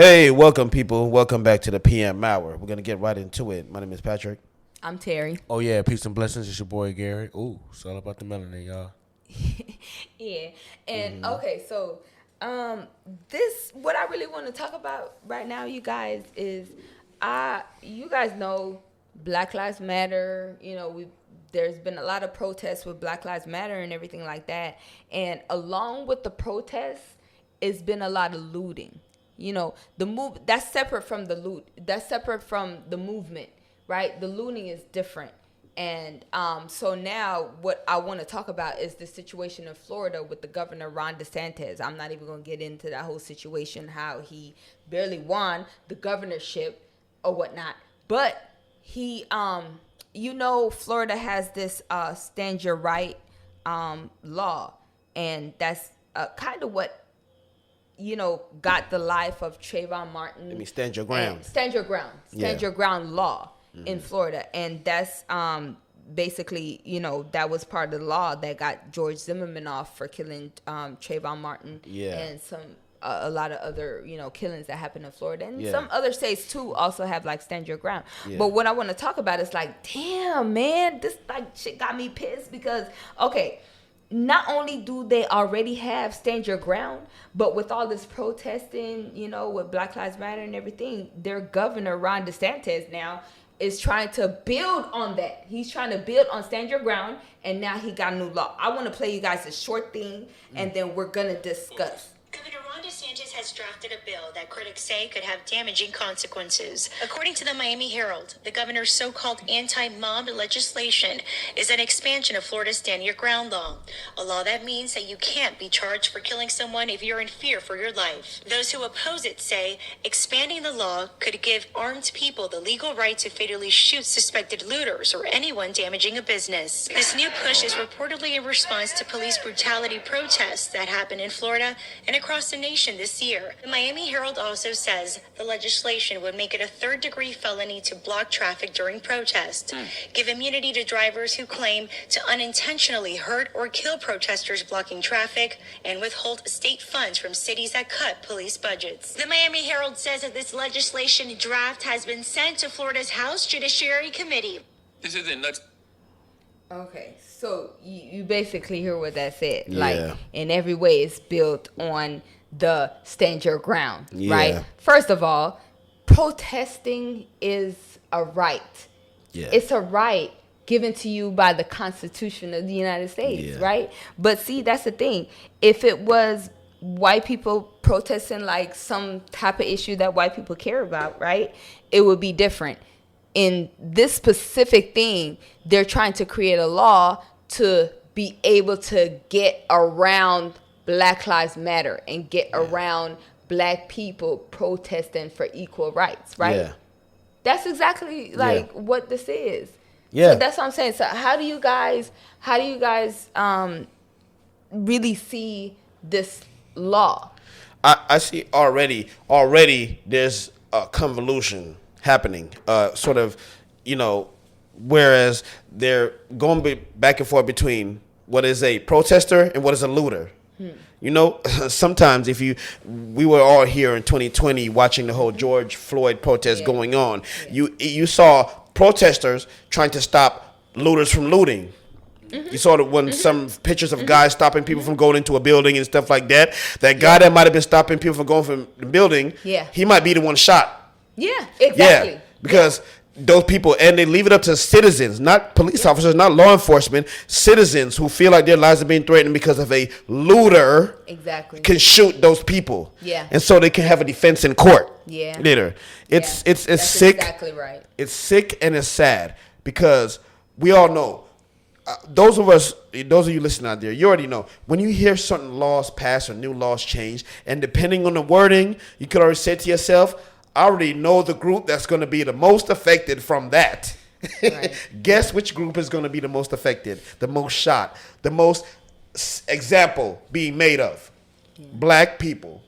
Hey, welcome people. Welcome back to the PM Hour. We're gonna get right into it. My name is Patrick. I'm Terry. Oh yeah, peace and blessings. It's your boy Gary. Ooh, it's all about the melanin, y'all. Yeah. And okay, so this what I really want to talk about right now, you guys, is you guys know Black Lives Matter. You know, there's been a lot of protests with Black Lives Matter and everything like that. And along with the protests, it's been a lot of looting. You know, the move that's separate from the loot. That's separate from the movement, right? The looting is different. And so now what I want to talk about is the situation in Florida with the governor, Ron DeSantis. I'm not even going to get into that whole situation, how he barely won the governorship or whatnot. But he, Florida has this stand your right law. And that's kind of what got the life of Trayvon Martin. Let me stand your ground. Stand your ground. Stand your ground law in Florida. And that's basically, that was part of the law that got George Zimmerman off for killing Trayvon Martin. Yeah. And a lot of other, killings that happened in Florida. And some other states, too, also have, stand your ground. Yeah. But what I want to talk about is, damn, man, this, shit got me pissed because, okay, not only do they already have stand your ground, but with all this protesting, with Black Lives Matter and everything, their governor, Ron DeSantis, now is trying to build on that. He's trying to build on stand your ground, and now he got a new law. I want to play you guys a short thing, and then we're going to discuss. Governor Ron DeSantis has drafted a bill that critics say could have damaging consequences. According to the Miami Herald, the governor's so-called anti-mob legislation is an expansion of Florida's Stand Your Ground law, a law that means that you can't be charged for killing someone if you're in fear for your life. Those who oppose it say expanding the law could give armed people the legal right to fatally shoot suspected looters or anyone damaging a business. This new push is reportedly in response to police brutality protests that happened in Florida and across the nation this year. The Miami Herald also says the legislation would make it a third-degree felony to block traffic during protest, give immunity to drivers who claim to unintentionally hurt or kill protesters blocking traffic, and withhold state funds from cities that cut police budgets. The Miami Herald says that this legislation draft has been sent to Florida's House Judiciary Committee. This isn't nuts. Okay, so you basically hear what that said. Yeah. In every way, it's built on the stand your ground, right? First of all, protesting is a right. Yeah. It's a right given to you by the Constitution of the United States, right? But see, that's the thing. If it was white people protesting some type of issue that white people care about, right, it would be different. In this specific thing, they're trying to create a law to be able to get around Black Lives Matter and get around Black people protesting for equal rights, right? Yeah. That's exactly what this is. Yeah. So that's what I'm saying. So how do you guys really see this law? I see already there's a convolution happening, whereas they're going back and forth between what is a protester and what is a looter. Sometimes we were all here in 2020 watching the whole George Floyd protest going on. You saw protesters trying to stop looters from looting. You saw some pictures of guys stopping people from going into a building and stuff like that. That guy that might have been stopping people from going from the building, he might be the one shot. Yeah, exactly. Yeah, because those people, and they leave it up to citizens, not police officers, not law enforcement, citizens who feel like their lives are being threatened because of a looter can shoot those people. Yeah. And so they can have a defense in court. Yeah. Later. It's sick. Exactly right. It's sick and it's sad because we all know, those of you listening out there, you already know, when you hear certain laws pass or new laws change, and depending on the wording, you could already say to yourself, I already know the group that's going to be the most affected from that. Right. Guess which group is going to be the most affected, the most shot, the most example being made of? Black people.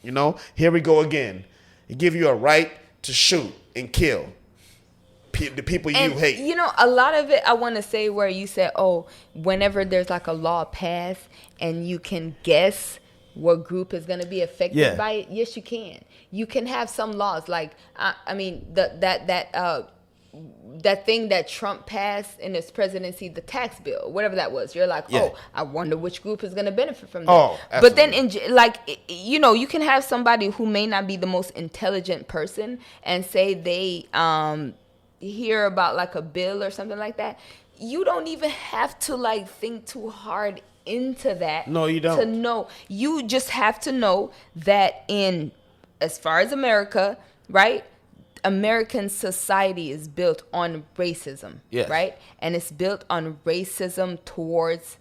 Here we go again. It give you a right to shoot and kill the people you hate. A lot of it, I want to say where you said, whenever there's a law passed and you can guess what group is going to be affected Yeah. by it? Yes, you can. You can have some laws like I mean that thing that Trump passed in his presidency, the tax bill, whatever that was. You're like, Yeah. oh, I wonder which group is going to benefit from that. Oh, but then absolutely. you can have somebody who may not be the most intelligent person and say they hear about like a bill or something like that. You don't even have to like think too hard into that. No, you don't. To know. You just have to know that as far as America, right? American society is built on racism, Yes. right? And it's built on racism towards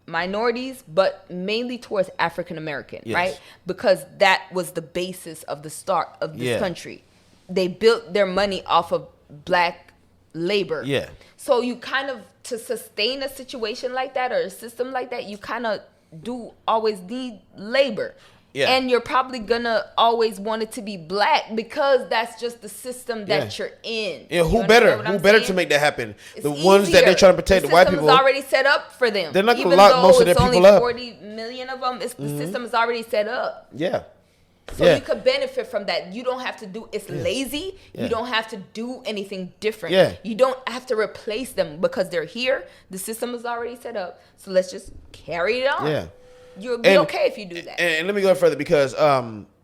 minorities, but mainly towards African American, Yes. right? Because that was the basis of the start of this Yeah. country. They built their money off of black labor. Yeah. So you kind of, to sustain a situation like that or a system like that, you kind of do always need labor. Yeah. And you're probably gonna always want it to be black because that's just the system that Yeah. you're in. Yeah, You who understand better? what Who I'm better saying? to make that happen? It's The ones that they're easier. trying to protect, the white system people. is already set up for them. They're not gonna Even lock though most of their it's people only up. 40 million of them. The system is already set up. Yeah. So Yeah. you could benefit from that. You don't have to do. It's lazy. Yeah. You don't have to do anything different. Yeah. You don't have to replace them because they're here. The system is already set up. So let's just carry it on. Yeah. You'll be And- okay if you do that. And let me go further because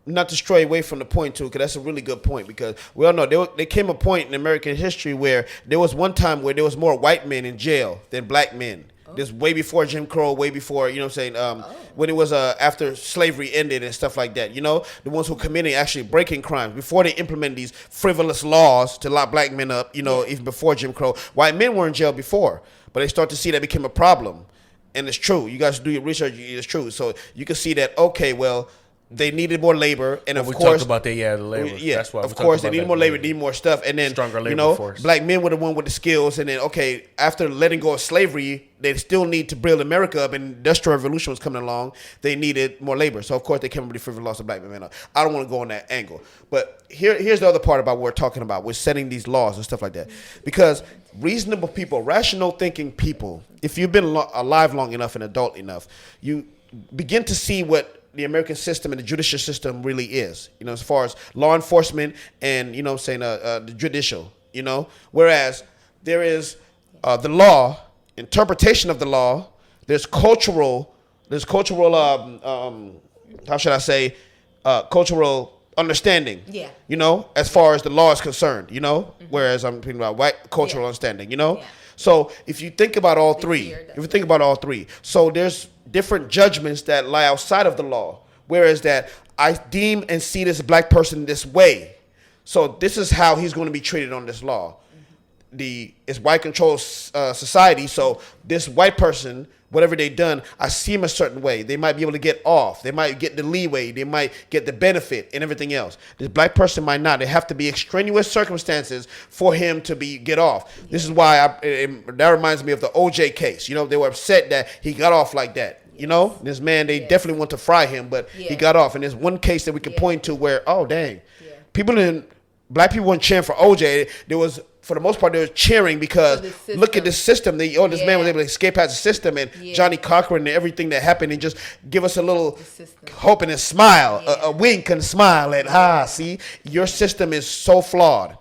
not to stray away from the point too, because that's a really good point. Because we all know there came a point in American history where there was one time where there was more white men in jail than black men. This way before Jim Crow, way before, you know what I'm saying, when it was after slavery ended and stuff like that, you know, the ones who committing actually breaking crimes, before they implement these frivolous laws to lock black men up, you know, even before Jim Crow. White men were in jail before, but they start to see that became a problem. And it's true. You guys do your research, it's true. So you can see that, okay, well, they needed more labor, and of we course, talked about that, the labor. yeah, That's why of course, they need more labor, need more stuff, and then Stronger labor you know, force. black men were the one with the skills, and then okay, after letting go of slavery, they still need to build America up, and industrial revolution was coming along. They needed more labor, so of course they came up with the frivolous laws of black men. I don't want to go on that angle, but here's the other part about what we're talking about. We're setting these laws and stuff like that, because reasonable people, rational thinking people, if you've been alive long enough and adult enough, you begin to see what the American system and the judicial system really is, you know, as far as law enforcement and, you know, saying the judicial, you know, whereas there is the law, interpretation of the law, there's cultural, how should I say, cultural understandanding, Yeah. you know, as far as the law is concerned, you know, whereas I'm talking about white cultural understanding, you know. Yeah. So if you think about all three, so there's different judgments that lie outside of the law, whereas that I deem and see this black person this way. So this is how he's going to be treated on this law. It's white controlled society, so this white person, whatever they done, I see him a certain way. They might be able to get off. They might get the leeway. They might get the benefit and everything else. This black person might not. There have to be extraneous circumstances for him to get off. This is why that reminds me of the OJ case. You know, they were upset that he got off like that. You know, this man, they definitely want to fry him, but he got off. And there's one case that we can point to where, oh, dang, black people weren't cheering for OJ. There was, for the most part, they were cheering because look at the system. This man was able to escape past the system, and Johnny Cochran and everything that happened, and just give us a little hope and a smile, a wink and a smile at, see, your system is so flawed.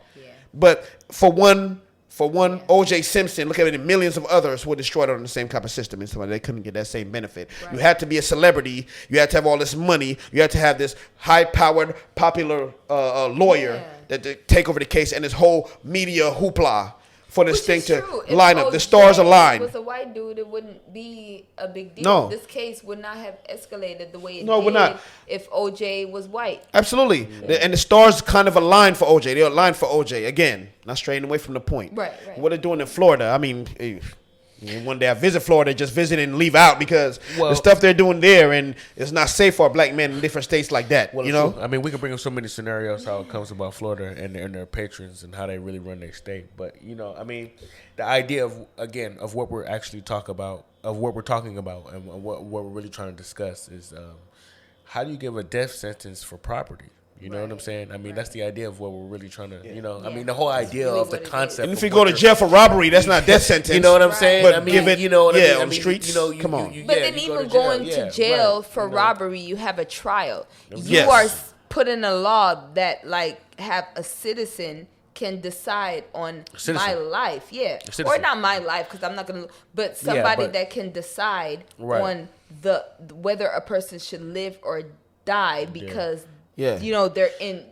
But for one O.J. Simpson, look at it, millions of others who were destroyed on the same type of system, and so they couldn't get that same benefit. Right. You had to be a celebrity. You had to have all this money. You had to have this high-powered, popular lawyer that to take over the case, and this whole media hoopla for this thing to line up. The stars aligned. If it was a white dude, it wouldn't be a big deal. No. This case would not have escalated the way it No, it would not. if OJ was white. Absolutely. And the stars kind of aligned for OJ. They're aligned for OJ. Again, not straying away from the point. Right. What they're doing in Florida, I mean, one day I visit Florida, just visit and leave out because the stuff they're doing there, and it's not safe for a black man in different states like that. Well, you know? I mean, we can bring up so many scenarios how it comes about Florida and their patrons and how they really run their state. But, you know, I mean, the idea of what we're actually talking about and what we're really trying to discuss is how do you give a death sentence for property? You know what I'm saying? I mean, that's the idea of what we're really trying to, you know, I Yeah. mean, the whole idea really of the what it is. concept. And if of you what go to you're- jail for robbery, that's not death sentence. You know what I'm saying? But I mean, give it, you know what I mean? on I the mean, streets. you know, Come on. But yeah, then you go even to jail. going Yeah, to jail right. for You know. robbery, you have a trial. You Yes. are put in a law that like have a citizen can decide on Citizen. my life, yeah, or citizen. not my life because I'm not gonna, but somebody but- that can decide Right. on the whether a person should live or die because. Yeah. You know they're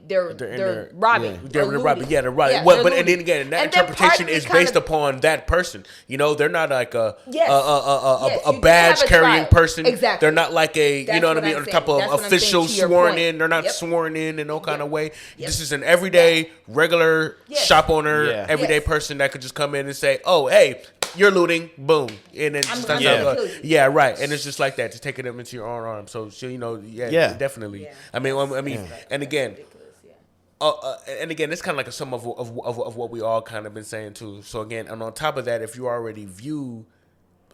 their- robbing. yeah. They're or looting. robbing. Yeah, they're robbing. Yeah, Well, they're but and then looting. again, that And then part interpretation of me is kind based of- upon that person. You know, they're not like a Yes. Yes, a you do badge have a carrying trial. person. Exactly. They're not like a That's you know what I what mean, I'm on the saying. type of That's what I'm saying official to your sworn point. in. They're not Yep. sworn in no kind Yep. of way. Yep. This is an everyday, regular Yes. shop owner, Yeah. everyday Yes. person that could just come in and say, "Oh, hey, you're looting," boom, and then I'm just gonna that's how it kill goes. you. Yeah, right. And it's just like that, just taking them into your own arms. So you know, Yeah. definitely. Yeah. I mean, and again. Ridiculous, yeah. And again, it's kind of like a sum of what we all kind of been saying too. So again, and on top of that, if you already view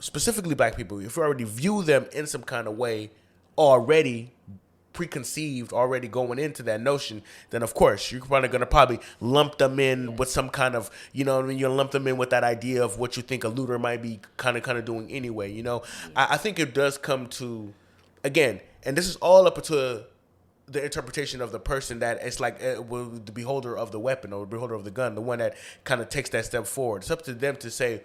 specifically black people, if you already view them in some kind of way already preconceived, already going into that notion, then of course you're probably lump them in with some kind of, you know what I mean, you'll lump them in with that idea of what you think a looter might be kind of doing anyway. You know, I think it does come to, again, and this is all up to the interpretation of the person that it's like the beholder of the weapon or the beholder of the gun, the one that kind of takes that step forward. It's up to them to say,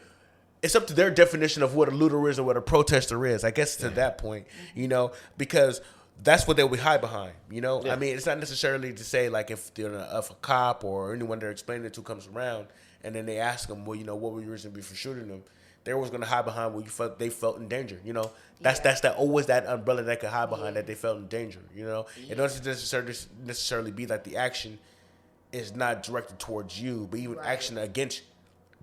it's up to their definition of what a looter is and what a protester is, I guess, to that point, you know, because that's what they would hide behind, you know. Yeah. I mean, it's not necessarily to say like if a cop or anyone they're explaining it to comes around and then they ask them, well, you know, what would your reason be for shooting them? They always going to hide behind what they felt in danger, you know. That's that always that umbrella that could hide behind that they felt in danger, you know. It doesn't necessarily be that the action is not directed towards you, but even action against,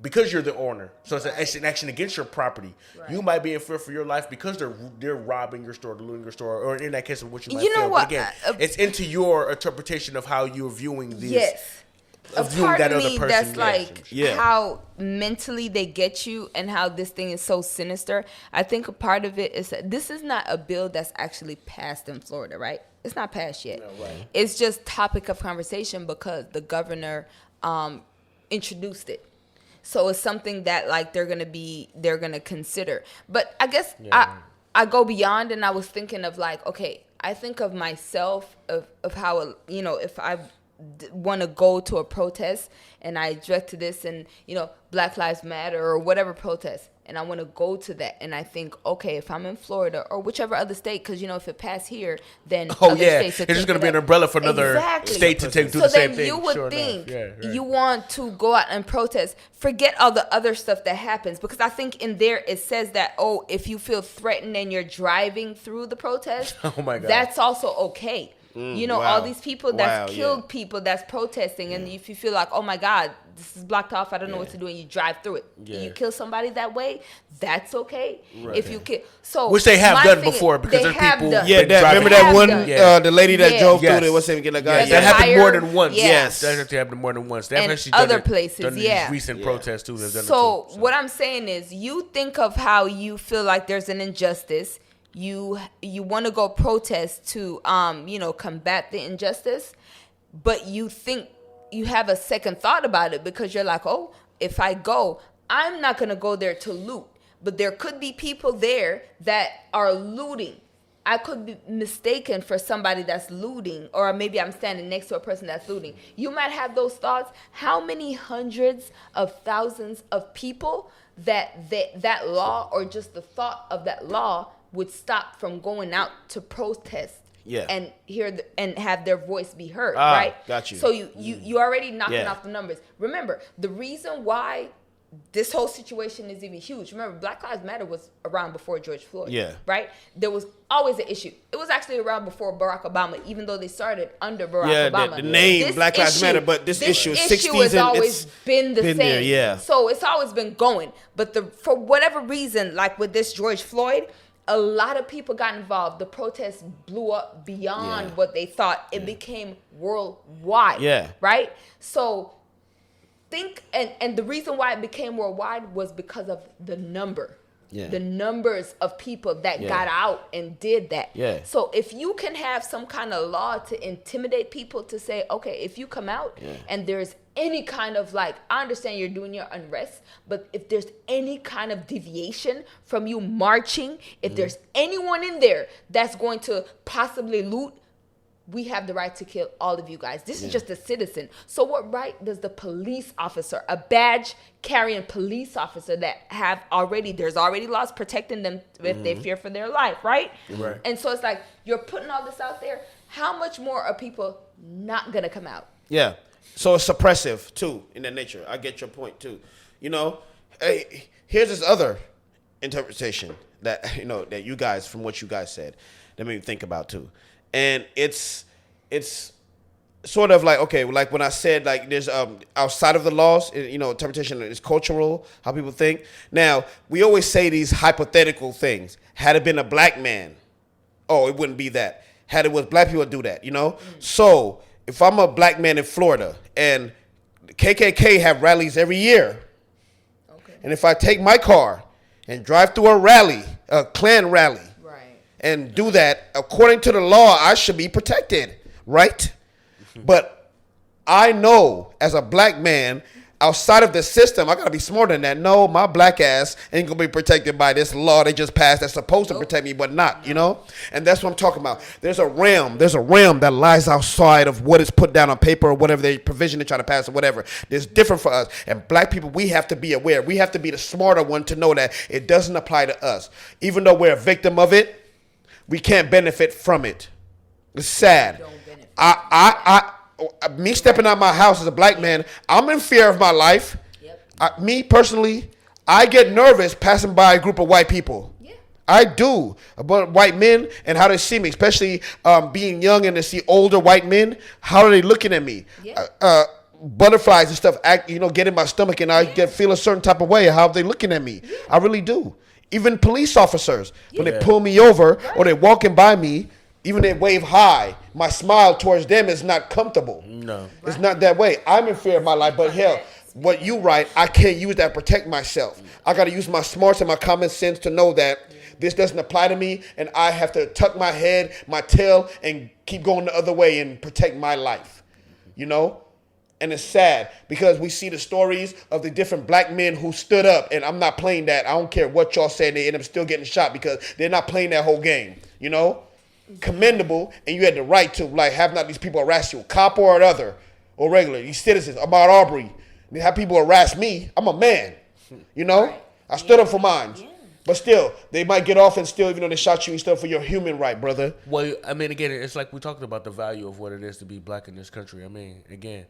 because you're the owner. So it's an action against your property. Right. You might be in fear for your life because they're robbing your store, looting your store, or in that case of what you might You know feel. what? But again, it's into your interpretation of how you're viewing this. Yes. A viewing part that of other me person, that's yeah. like Yeah. how mentally they get you and how this thing is so sinister. I think a part of it is that this is not a bill that's actually passed in Florida, right? It's not passed yet. No, right. It's just topic of conversation because the governor introduced it. So it's something that like they're gonna consider. But I guess I go beyond, and I was thinking of like, okay, I think of myself of how, you know, if I want to go to a protest and I direct to this and, you know, Black Lives Matter or whatever protest, and I want to go to that, and I think, okay, if I'm in Florida or whichever other state, because, you know, if it passed here, then Oh other yeah, states will it's just take gonna it be an up. umbrella for another Exactly. state to do So the same then thing. you would Sure think enough. Yeah, right. you want to go out and protest. Forget all the other stuff that happens, because I think in there it says that, oh, if you feel threatened and you're driving through the protest, Oh my God. that's also okay. You know, wow. all these people that's Wow, killed yeah. people that's protesting, and if you feel like, oh my God, this is blocked off, I don't know what to do, and you drive through it, Yeah. you kill somebody that way, that's okay. If you kill, so Which they have my done thing before, is, because they there's have people- done. Yeah, Been that driving. remember that Have one, done. Yeah. the lady that Yeah. drove Yes. through there. What's her name? Get like, Yeah, That happened Fire- more than once. Yes. That happened more than once. They've And actually done other it- places, done yeah. these recent Yeah. protests too. They've done So it too, what I'm saying is, you think of how you feel like there's an injustice. You want to go protest to you know, combat the injustice, but you think you have a second thought about it because you're like, oh, if I go, I'm not gonna go there to loot, but there could be people there that are looting. I could be mistaken for somebody that's looting, or maybe I'm standing next to a person that's looting. You might have those thoughts. How many hundreds of thousands of people that law, or just the thought of that law, would stop from going out to protest? Yeah. And and have their voice be heard, Ah, right? got you. So you already knocking Yeah. off the numbers. Remember, the reason why this whole situation is even huge. Remember, Black Lives Matter was around before George Floyd. Yeah. Right? There was always an issue. It was actually around before Barack Obama, even though they started under Barack Yeah, Obama. the name This Black Lives Matter, but this issue is 60s has and always it's been the been same. there, yeah. So it's always been going. But for whatever reason, like with this George Floyd, a lot of people got involved. The protests blew up beyond Yeah. what they thought. It became worldwide. Yeah. Right? So think, and the reason why it became worldwide was because of the number. the numbers of people that got out and did that. Yeah. So if you can have some kind of law to intimidate people to say, okay, if you come out and there's any kind of like, I understand you're doing your unrest, but if there's any kind of deviation from you marching, if there's anyone in there that's going to possibly loot, we have the right to kill all of you guys. This is just a citizen. So what right does the police officer, a badge carrying police officer that there's already laws protecting them if they fear for their life, right? Right. And so it's like, you're putting all this out there. How much more are people not going to come out? Yeah. So it's suppressive too in that nature. I get your point too. You know, hey, here's this other interpretation that, you know, that you guys, from what you guys said, that made me think about too. And it's sort of like, okay, like when I said, like, there's outside of the laws, you know, interpretation is cultural, how people think. Now, we always say these hypothetical things. Had it been a black man, oh, it wouldn't be that. Had it was black people do that, you know? So if I'm a black man in Florida and the KKK have rallies every year, and if I take my car and drive through a rally, a Klan rally, and do that, according to the law, I should be protected, right? But I know as a black man, outside of the system, I gotta be smarter than that. No, my black ass ain't gonna be protected by this law they just passed that's supposed to protect me, but not, you know? And that's what I'm talking about. There's a realm that lies outside of what is put down on paper or whatever the provision they try to pass or whatever. It's different for us. And black people, we have to be aware. We have to be the smarter one to know that it doesn't apply to us. Even though we're a victim of it, we can't benefit from it. It's sad. Me stepping out my house as a black man, I'm in fear of my life. Me personally, I get nervous passing by a group of white people. I do. About white men and how they see me, especially being young and to see older white men. How are they looking at me? Butterflies and stuff, get in my stomach, and I feel a certain type of way. How are they looking at me? I really do. Even police officers, when they pull me over or they're walking by me, even they wave hi, my smile towards them is not comfortable. No. It's not that way. I'm in fear of my life, but hell, what you write, I can't use that to protect myself. I got to use my smarts and my common sense to know that this doesn't apply to me, and I have to tuck my head, my tail, and keep going the other way and protect my life, you know? And it's sad because we see the stories of the different black men who stood up, and I'm not playing that. I don't care what y'all say, they end up still getting shot because they're not playing that whole game, you know? Commendable, and you had the right to, like, have not these people harass you, cop or another, or regular, these citizens, Ahmaud Arbery. They have people harass me. I'm a man, you know? I stood up for mine. But still, they might get off and still, even though they shot you and stuff, for your human right, brother. Well, I mean, again, it's like we talked about the value of what it is to be black in this country. I mean, again,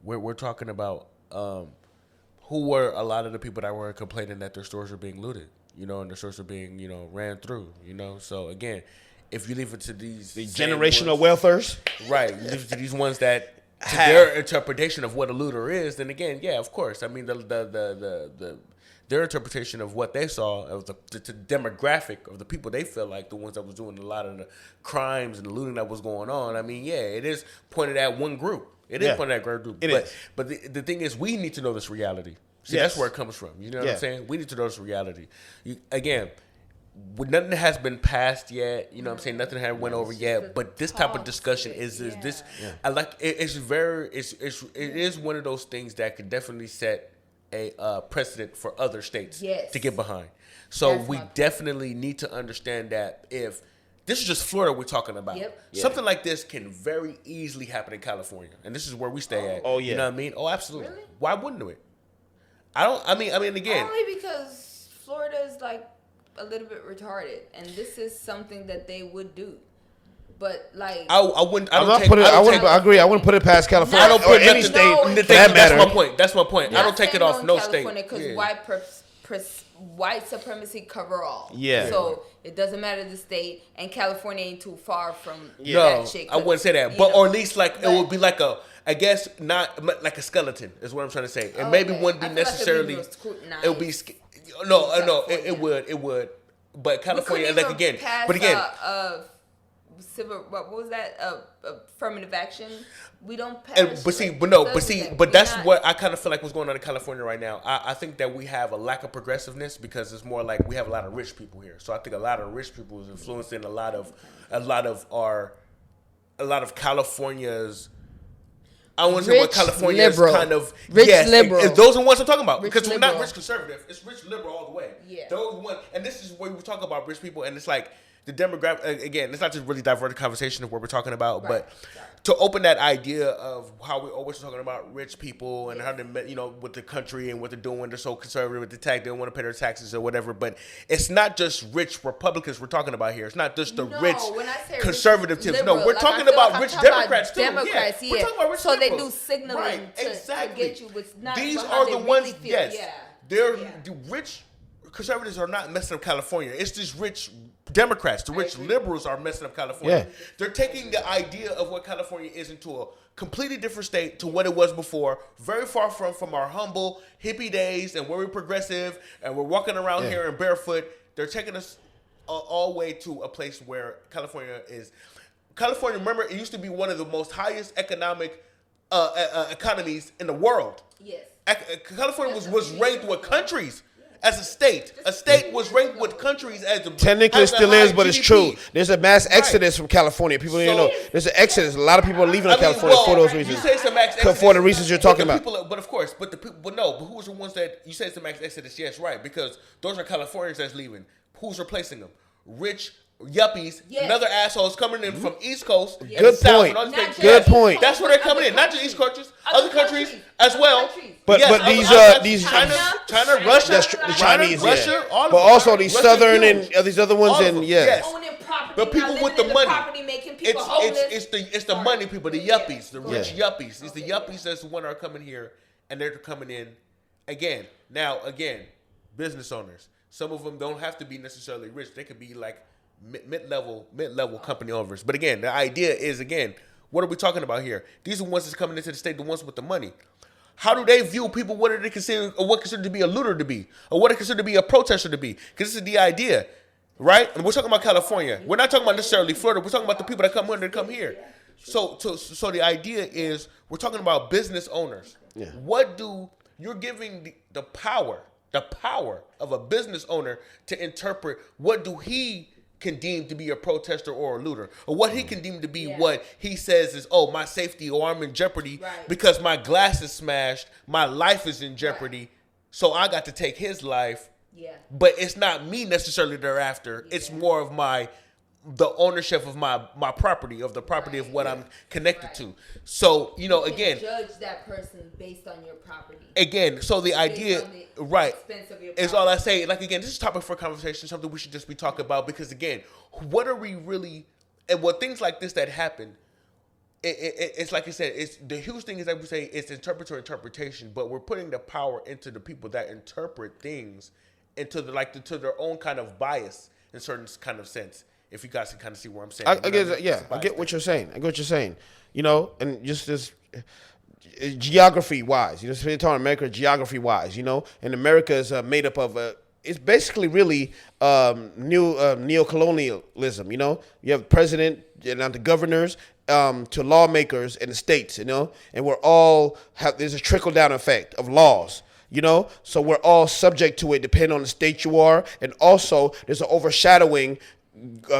we're talking about who were a lot of the people that were complaining that their stores were being looted, you know, and their stores were being, you know, ran through, you know. So again, if you leave it to the generational welfares, right? You leave it to these ones that to their interpretation of what a looter is. Then again, yeah, of course. I mean, their interpretation of what they saw of the demographic of the people they feel like the ones that was doing a lot of the crimes and the looting that was going on. I mean, yeah, it is pointed at one group. It is pointed at one group. But the thing is, we need to know this reality. See, that's where it comes from. You know what I'm saying? We need to know this reality. Again, nothing has been passed yet. You know what I'm saying? Nothing has went over yet. But this type of discussion is this. I like it. It is one of those things that could definitely set a precedent for other states to get behind. So we definitely need to understand that if this is just Florida we're talking about. Something like this can very easily happen in California, and this is where we stay at. Oh yeah, you know what I mean? Oh, absolutely. Really? Why wouldn't it? I mean, again, only because Florida is like a little bit retarded, and this is something that they would do. But like, I agree. I wouldn't put it past California. I don't put any state. That's my point. That's my point. I don't take it off no state. Because white supremacy cover all. Yeah. So it doesn't matter the state, and California ain't too far from that shit. I wouldn't say that, but or at least like it would be like a. I guess not like a skeleton is what I'm trying to say, and maybe wouldn't be necessarily. It would be no. It would. But California, like again, but again. civil. What was that? Affirmative action. We don't pass. But that's what I kind of feel like what's going on in California right now. I think that we have a lack of progressiveness because it's more like we have a lot of rich people here. So I think a lot of rich people is influencing a lot of California's. I want to say what California is kind of liberal. Those are the ones I'm talking about because we're not rich conservative. It's rich liberal all the way. Yeah. Those ones, and this is where we talk about rich people, and it's like the demographic. Again, it's not just really diverted conversation of what we're talking about, but to open that idea of how we always talking about rich people and how they, with the country and what they're doing. They're so conservative with the tax. They don't want to pay their taxes or whatever. But it's not just rich Republicans we're talking about here. It's not just the rich conservatives. No, we're talking about rich Democrats too. Democrats, We're talking about rich so liberals. they do signaling to get you. It's not These are the ones. Really Yes, the rich conservatives are not messing up California. It's just rich Democrats. The rich liberals are messing up California. Yeah. They're taking the idea of what California is into a completely different state to what it was before. Very far from our humble hippie days and where we're progressive and we're walking around here in barefoot. They're taking us all the way to a place where California is. California, remember, it used to be one of the most highest economic economies in the world. Yes. California was ranked with countries. As a state was ranked with countries as the technically it still is, but it's true. There's a mass exodus from California. People don't know. There's an exodus. A lot of people are leaving California for those reasons. You say it's a mass exodus for the reasons you're talking about. But of course, but who was the ones that you say it's a mass exodus? Yes, right, because those are Californians that's leaving. Who's replacing them? Rich yuppies, another assholes coming in from East Coast. Good point. Good point. That's where they're coming in. Not just East countries, other countries as well. But these China, Russia, the Chinese, Russia, all but also these southern and these other ones, and but people with the money, it's the money people, the yuppies, the rich yuppies. It's the yuppies that's the one are coming here, and they're coming in again. Now business owners. Some of them don't have to be necessarily rich. They could be like mid-level company owners. But again, the idea is, what are we talking about here? These are the ones that's coming into the state, the ones with the money. How do they view people? What do they consider, or what considered to be a looter to be, or what they consider to be a protester to be? Because this is the idea, right? And we're talking about California. We're not talking about necessarily Florida. We're talking about the people that come here. So the idea is we're talking about business owners. Yeah. You're giving the power of a business owner to interpret what do he can deem to be a protester or a looter, or what he can deem to be what he says is, my safety, or I'm in jeopardy because my glass is smashed, my life is in jeopardy, so I got to take his life. Yeah. But it's not me necessarily thereafter. Yeah. It's more of the ownership of my property, of the property of what I'm connected to. So, you again, judge that person based on your property. Again, so the idea, is all I say. Like, again, this is a topic for conversation, something we should just be talking about, because again, what are we really, and what things like this that happen, it's like I said, it's the huge thing is that we say it's interpretation, but we're putting the power into the people that interpret things into to their own kind of bias in certain kind of sense. If you guys can kind of see where I'm saying. I get what you're saying. And just this geography wise, we're talking America geography wise, and America is made up of it's basically really neocolonialism. You have the president and the governors to lawmakers in the states, and we're all there's a trickle down effect of laws. So we're all subject to it depending on the state you are, and also there's an overshadowing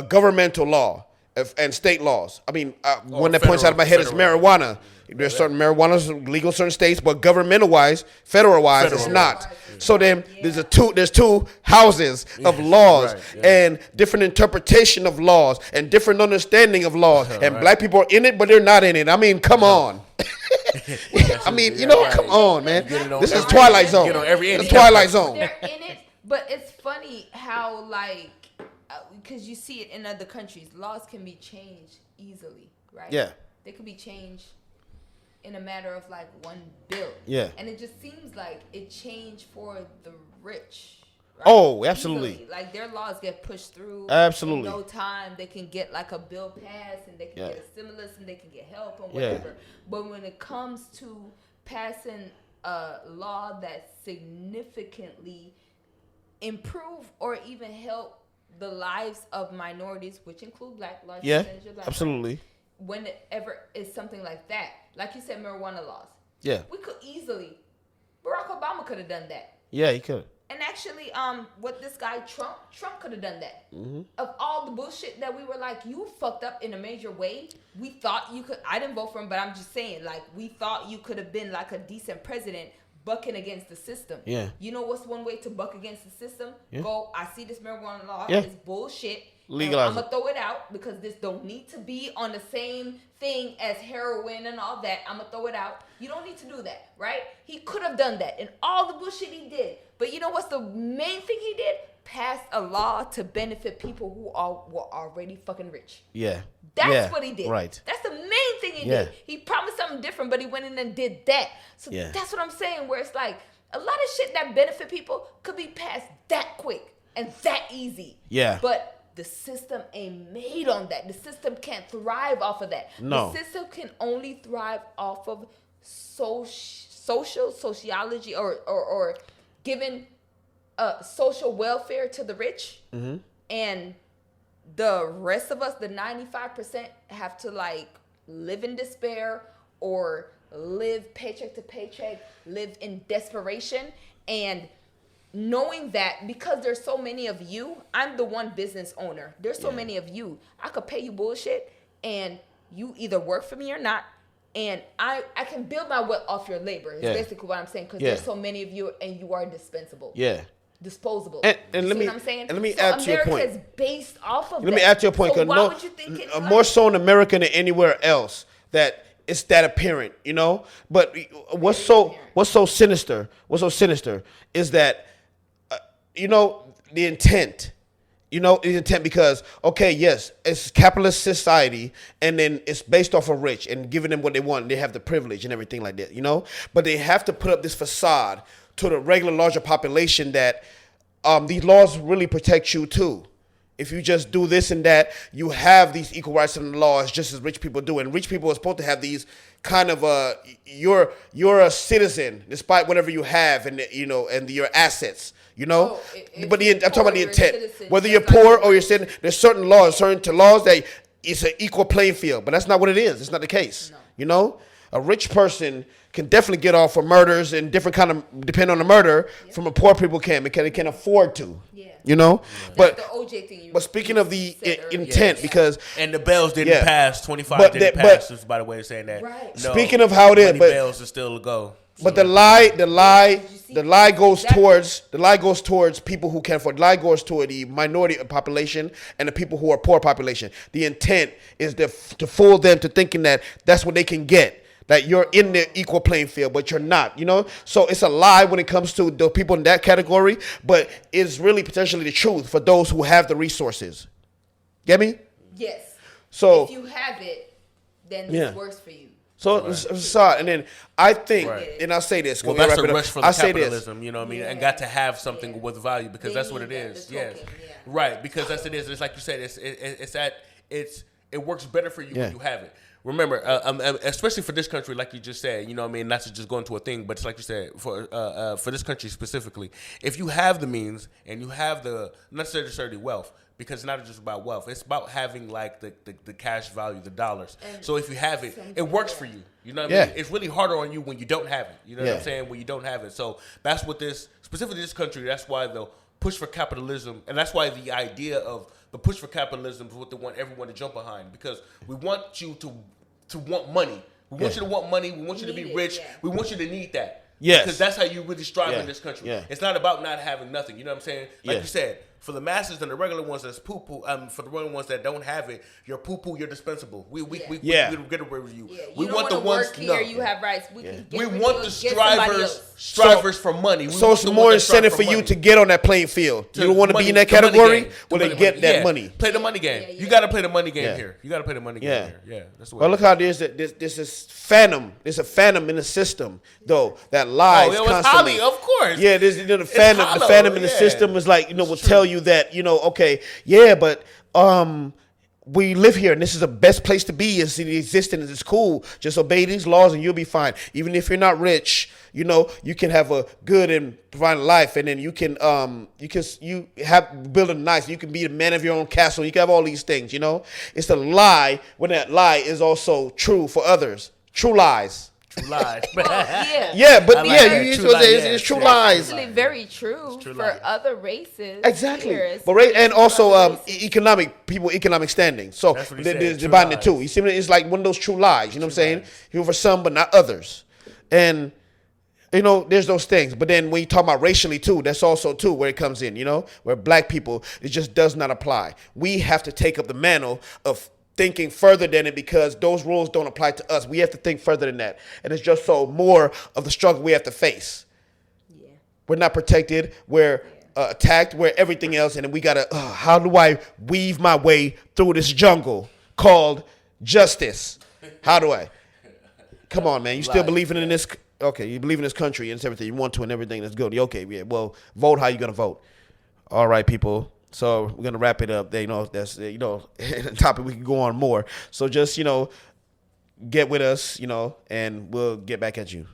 governmental law and state laws. I mean, one that points out of my head is marijuana. There's certain marijuana's legal in certain states, but governmental-wise, federal-wise, it's not. So then there's two houses of laws and different interpretation of laws and different understanding of laws. And black people are in it, but they're not in it. I mean, come on. Come on, man. This is Twilight Zone. It's Twilight Zone. They're in it, but it's funny how, because you see it in other countries, laws can be changed easily, right? Yeah. They could be changed in a matter of one bill. Yeah. And it just seems like it changed for the rich. Right? Oh, absolutely. Easily. Their laws get pushed through. Absolutely. In no time. They can get a bill passed, and they can get a stimulus, and they can get help and whatever. But when it comes to passing a law that significantly improve or even help the lives of minorities, which include black, large Yeah, percentage of black, absolutely. whenever it's something like that, like you said, marijuana laws. Yeah. We could easily, Barack Obama could have done that. Yeah, he could. And actually, what this guy Trump could have done that. Of all the bullshit that we were like, you fucked up in a major way. We thought you could. I didn't vote for him, but I'm just saying, like, we thought you could have been like a decent president, bucking against the system. Yeah. You know what's one way to buck against the system? Yeah. Go. I see this marijuana law. Yeah. It's bullshit. Legalize I'm gonna throw it out because this don't need to be on the same thing as heroin and all that. I'm gonna throw it out. You don't need to do that, right? He could have done that and all the bullshit he did. But you know what's the main thing he did? Passed a law to benefit people who were already fucking rich. Yeah. That's what he did. Right. That's the main thing he did. He promised something different, but he went in and did that. So that's what I'm saying, where it's like a lot of shit that benefit people could be passed that quick and that easy. Yeah. But the system ain't made on that. The system can't thrive off of that. No. The system can only thrive off of sociology or giving social welfare to the rich. And the rest of us, the 95%, have to like live in despair or live paycheck to paycheck, live in desperation. And knowing that because there's so many of you, I'm the one business owner. There's so many of you. I could pay you bullshit and you either work for me or not. And I can build my wealth off your labor. Is basically what I'm saying. Because there's so many of you and you are dispensable. Yeah. Disposable. And you let me, what I'm saying? and let me so add to your point. America is based off of Let me add to your point. So why no, would you think it's more so in America than anywhere else that it's that apparent, you know? But what's so sinister is that you know, the intent. You know, the intent because, okay, yes, it's capitalist society, and then it's based off of rich and giving them what they want. And they have the privilege and everything like that, you know? But they have to put up this facade to the regular larger population that these laws really protect you too. If you just do this and that, you have these equal rights in the laws just as rich people do. And rich people are supposed to have these kind of you're a citizen despite whatever you have and you know and your assets. You know, but I'm talking about the intent. Whether you're poor or you're citizen, there's certain laws that it's an equal playing field. But that's not what it is. It's not the case. No. You know, a rich person can definitely get off for murders and different kind of depending on the murder from a poor people can because they can afford to. Yeah. You know, but the OJ thing. But speaking of the intent, because and the bells didn't pass. 25 didn't pass. Just by the way of saying that. Right. No, speaking of how it is, but bells are still a go. But the lie goes towards people who can afford. The lie goes toward the minority population and the people who are poor population. The intent is to fool them to thinking that that's what they can get. That you're in the equal playing field, but you're not, you know? So it's a lie when it comes to the people in that category, but it's really potentially the truth for those who have the resources. Get me? Yes. So if you have it, then it's worse for you. So sorry, and then I think, and I'll say this. Well, that's a rush for the capitalism, you know what I mean, and got to have something with value because that's what it is. Yes, right, because that's what it is. It's like you said, it works better for you when you have it. Remember, especially for this country, like you just said, you know what I mean, not to just go into a thing, but it's like you said, for this country specifically, if you have the means and you have the not necessarily wealth. Because it's not just about wealth. It's about having like the cash value, the dollars. And so if you have it, it works for you. You know what I mean? It's really harder on you when you don't have it. You know what I'm saying? When you don't have it. So that's what specifically this country, that's why the push for capitalism, and that's why the idea of the push for capitalism is what they want everyone to jump behind. Because we want you to want money. We want you to want money. We want you to be rich. We want you to need that. Yes. Because that's how you really strive in this country. It's not about not having nothing. You know what I'm saying? Like you said, for the masses and the regular ones that's poo-poo, for the regular ones that don't have it, you're poo-poo, you're dispensable. We get away with you. We want the ones here, you have rights. We want the strivers for money. So it's more incentive for you to get on that playing field. You don't want to be in that category? Well, then get that money. Play the money game. You got to play the money game here. You got to play the money game here. Yeah, that's what. Well, look how this is phantom. There's a phantom in the system, though, that lies constantly. Of course. Yeah, there's the phantom in the system is like, will tell you that, okay, but we live here and this is the best place to be. It's existing. It's cool. Just obey these laws and you'll be fine. Even if you're not rich, you know, you can have a good and providing life, and then you can build a nice. You can be the man of your own castle. You can have all these things. You know, it's a lie when that lie is also true for others. True lies. Lies. Yeah. Yeah, but like yeah, that. you True lies, it's yeah. true Yeah. lies. Actually, very true true for lies. other races. Exactly, Here, it's but very and true for also other races. economic standing. So That's what he they're said, true dividing it too. lies. You see, it's like one of those true lies. You know what I'm saying? lies. Here for some, but not others. And you know, there's those things. But then when you talk about racially too, that's also too where it comes in. You know, where black people, it just does not apply. We have to take up the mantle of thinking further than it, because those rules don't apply to us. We have to think further than that. And it's just so more of the struggle we have to face. Yeah. We're not protected. We're attacked. We're everything else. And then we got to, how do I weave my way through this jungle called justice? How do I? Come on, man. You still believing in this? Okay, you believe in this country and it's everything you want to and everything that's good. Okay, yeah. Well, vote how you going to vote. All right, people. So we're going to wrap it up. You know, that's, you know, a topic we can go on more. So just, you know, get with us, you know, and we'll get back at you.